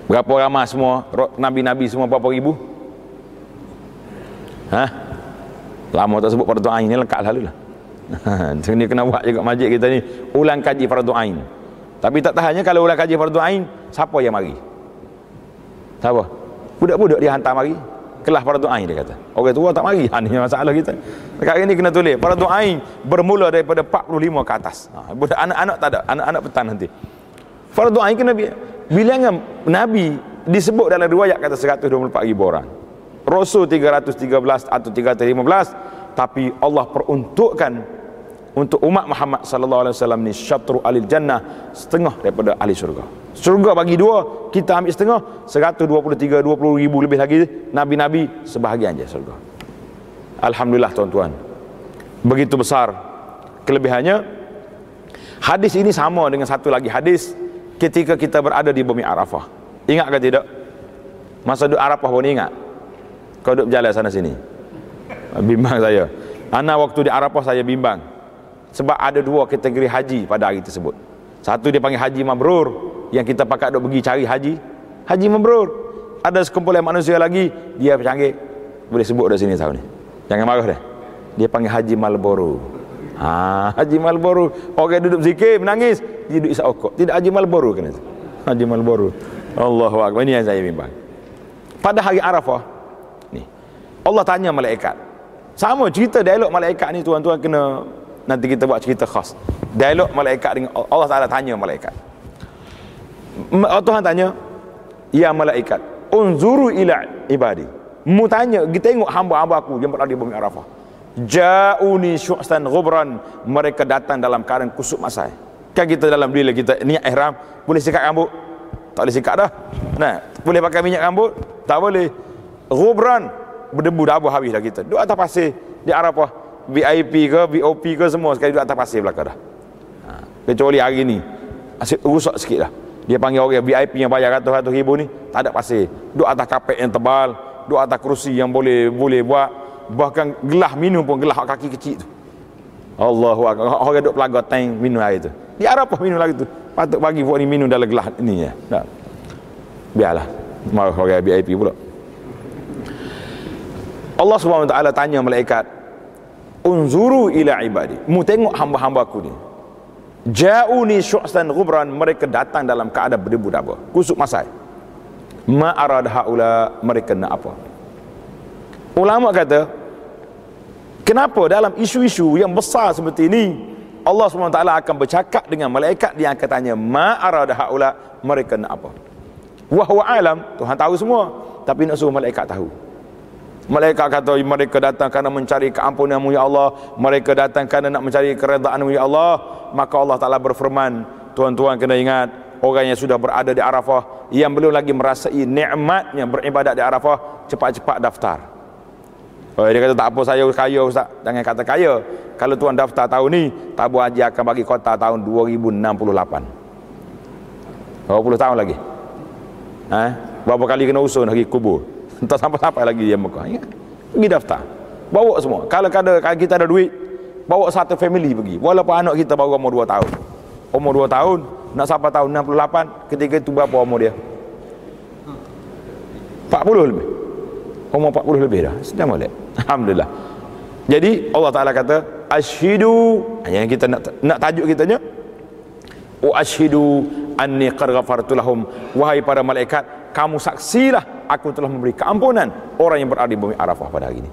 berapa ramai semua nabi-nabi semua, berapa ribu? Lama tak sebut fardu ain, ni lengkap lalu lah. Ini kena buat juga masjid kita ni, ulang kaji fardu ain. Tapi tak tahannya kalau ulang kaji fardu ain, siapa yang mari? Siapa? Budak-budak dia hantar mari kelas fardu ain, dia kata. Orang tua tak mari. Ini masalah kita. Sekarang ni kena tulis fardu ain bermula daripada 45 ke atas. Budak anak-anak tak ada, anak-anak petang nanti. Fardu ain kena bilangan Nabi disebut dalam riwayat kata 124,000 orang. Rasul 313 atau 315, tapi Allah peruntukkan untuk umat Muhammad sallallahu alaihi wasallam ni syatru alil jannah, setengah daripada ahli syurga. Syurga bagi dua, kita ambil setengah, 123, 20,000 lebih lagi nabi-nabi, sebahagian je syurga. Alhamdulillah tuan-tuan. Begitu besar kelebihannya. Hadis ini sama dengan satu lagi hadis ketika kita berada di bumi Arafah. Ingat ke tidak? Masa duduk Arafah pun ingat. Kau duduk berjalan sana sini, bimbang saya. Anak waktu di Arafah saya bimbang, sebab ada dua kategori haji pada hari tersebut. Satu dia panggil haji mabrur, yang kita pakat duk pergi cari haji mabrur. Ada sekumpulan manusia lagi, dia panggil, boleh sebut dah sini tahu ni, jangan marah dah, dia panggil haji Malboro. Haji Malboro, orang duduk zikir menangis, dia duduk isap okok. Tidak, haji Malboro kena. Haji Malboro. Allahu Akbar. Ini yang saya bimbang. Pada hari Arafah Allah tanya malaikat. Sama cerita dialog malaikat ni tuan-tuan, kena nanti kita buat cerita khas. Dialog malaikat dengan Allah Ta'ala tanya malaikat. Tuhan tanya, ya malaikat, unzuru ila ibadi. Mu tanya, kita tengok hamba-hamba aku yang berada di bumi Arafah. Ja'uni syu'san ghubran, mereka datang dalam keadaan kusut masai. Kan kita dalam bila kita niat ihram, boleh sikat rambut? Tak boleh sikat dah. Nah, boleh pakai minyak rambut? Tak boleh. Ghubran, berdebu dah habis dah kita. Duduk atas pasir di Arafah, VIP ke, VOP ke, semua sekali duduk atas pasir belakang dah. Kecuali hari ni asyik rusak sikit dah. Dia panggil orang VIP yang bayar ratus-ratus ribu ni, tak ada pasir. Duduk atas kapet yang tebal, duduk atas kerusi yang boleh buat, bahkan gelas minum pun gelas kaki kecil tu. Allahu Akbar. Orang duduk pelaga tank minum air tu. Di Arafah minum lagi tu. Patut bagi buat ni minum dalam gelas ni ya. Tak. Biarlah. Marah orang VIP pula. Allah Subhanahu Wa Taala tanya malaikat, unzuru ila ibadi, mu tengok hamba-hambaku ni. Ja'uni syu'san ghubran, mereka datang dalam keadaan berdebu daba, kusut masai. Ma arad haula, mereka nak apa? Ulama kata, kenapa dalam isu-isu yang besar seperti ini Allah SWT akan bercakap dengan malaikat, dia akan tanya, ma arada haula, mereka nak apa? Wa huwa alam, Tuhan tahu semua, tapi nak suruh malaikat tahu. Malaikat kata mereka datang kerana mencari keampunan-Mu ya Allah, mereka datang kerana nak mencari keredaan-Mu ya Allah. Maka Allah Ta'ala berfirman, tuan-tuan kena ingat, orang yang sudah berada di Arafah, yang belum lagi merasai nikmatnya beribadat di Arafah, cepat-cepat daftar. Dia kata tak apa saya kaya Ustaz, jangan kata kaya. Kalau tuan daftar tahun ni, tabung haji akan bagi kota tahun 2068. Berapa puluh tahun lagi? Berapa kali kena usun lagi kubur? Entah sampai-sampai lagi dia Mekah. Ya? Pergi daftar. Bawa semua. Kalau kita ada duit, bawa satu family pergi. Walaupun anak kita baru umur 2 tahun. Umur 2 tahun, nak sampai tahun 68, ketika itu berapa umur dia? 40 lebih. Umur 40 lebih dah. Sedang boleh. Alhamdulillah. Jadi Allah Ta'ala kata, asyhidu, yang kita nak tajuk kitanya, wa asyhidu anni qad ghafartu lahum, wahai para malaikat, kamu saksilah aku telah memberi keampunan orang yang berada di bumi Arafah pada hari ini.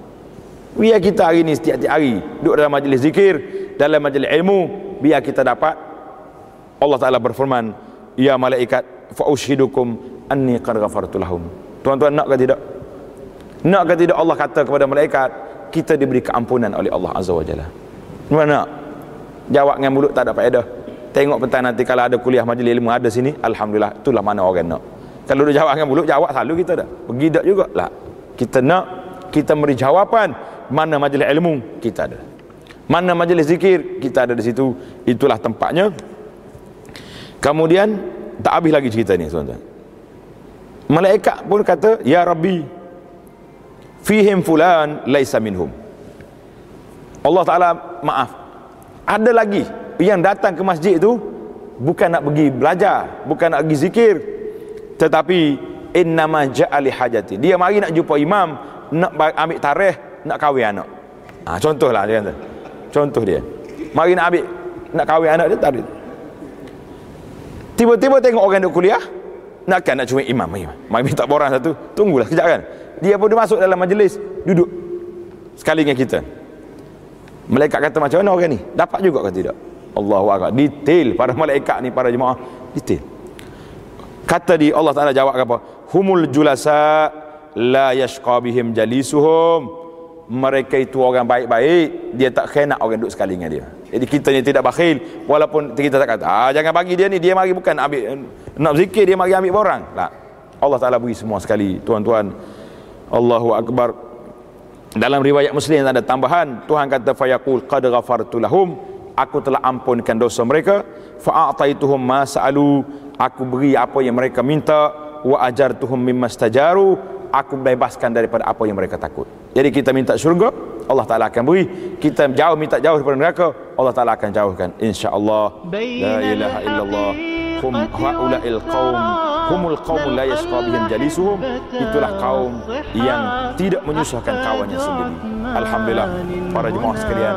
Biar kita hari ini setiap hari duduk dalam majlis zikir, dalam majlis ilmu, biar kita dapat. Allah Ta'ala berfirman, ya malaikat, fa ushidukum anni qad ghafartu lahum. Tuan-tuan nak ke tidak? Nak ke tidak Allah kata kepada malaikat, kita diberi keampunan oleh Allah Azza wa Jalla. Mana? Jawab dengan mulut tak ada faedah. Tengok petang nanti kalau ada kuliah majlis ilmu ada sini, alhamdulillah, itulah mana orang nak. Kalau dia jawab dengan mulut, jawab selalu kita dah. Pergi tak juga lah. Kita nak, kita beri jawapan. Mana majlis ilmu, kita ada. Mana majlis zikir, kita ada di situ. Itulah tempatnya. Kemudian tak habis lagi cerita ni, tuan-tuan. Malaikat pun kata, ya Rabbi, fihim fulan laisa minhum. Allah Ta'ala maaf, ada lagi yang datang ke masjid itu bukan nak pergi belajar, bukan nak pergi zikir, tetapi innama ja'ali hajati, dia mari nak jumpa imam, nak ambil tarikh, nak kahwin anak. Contohlah dia kata. Contoh dia. Mari nak kahwin anak dia tak ada. Tiba-tiba tengok orang duk kuliah, nak cuma imam. Mari minta borang satu, tunggulah kejap kan. Dia pun dia masuk dalam majlis, duduk sekali dengan kita. Malaikat kata macam mana orang ni? Dapat juga ke tidak? Allahu akbar. Detail para malaikat ni, para jemaah, detail. Kata di Allah Ta'ala jawab apa? Humul julasa la yashqa bihim jalisuhum. Mereka itu orang baik-baik, dia tak kena orang duduk sekali dengan dia. Jadi kita ni tidak bakhil, walaupun kita tak kata jangan bagi dia ni, dia mari bukan ambil nak zikir, dia mari ambil borang. Tak. Allah Ta'ala beri semua sekali, tuan-tuan. Allahu akbar. Dalam riwayat Muslim ada tambahan, Tuhan kata fayaqul qad ghafartu lahum, aku telah ampunkan dosa mereka, fa a'taituhum ma sa'alu, aku beri apa yang mereka minta, wa ajartuhum mimma stajaru, aku bebaskan daripada apa yang mereka takut. Jadi kita minta syurga, Allah Ta'ala akan beri. Kita minta jauh daripada neraka, Allah Ta'ala akan jauhkan, insya-Allah. La ilaha illallah. Hum haula'il qaum humul qaumul la yashqa bihim jalisuhum. Itulah kaum yang tidak menyusahkan kawannya sendiri. Alhamdulillah para jemaah sekalian,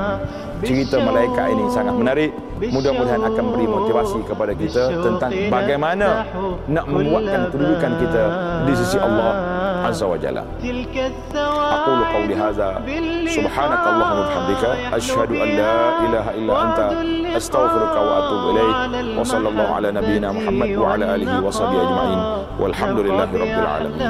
cerita malaikat ini sangat menarik. Mudah-mudahan akan beri motivasi kepada kita tentang bagaimana nak menguatkan kedudukan kita di sisi Allah Azza wa Jalla. Aqulu qawli hadza subhanakallahumma wa bihamdika asyhadu an la ilaha illa anta astaghfiruka wa atubu ilaik. Wa sallallahu ala nabiyyina Muhammad wa ala alihi wa sahbihi ajma'in. Walhamdulillahi rabbil alamin.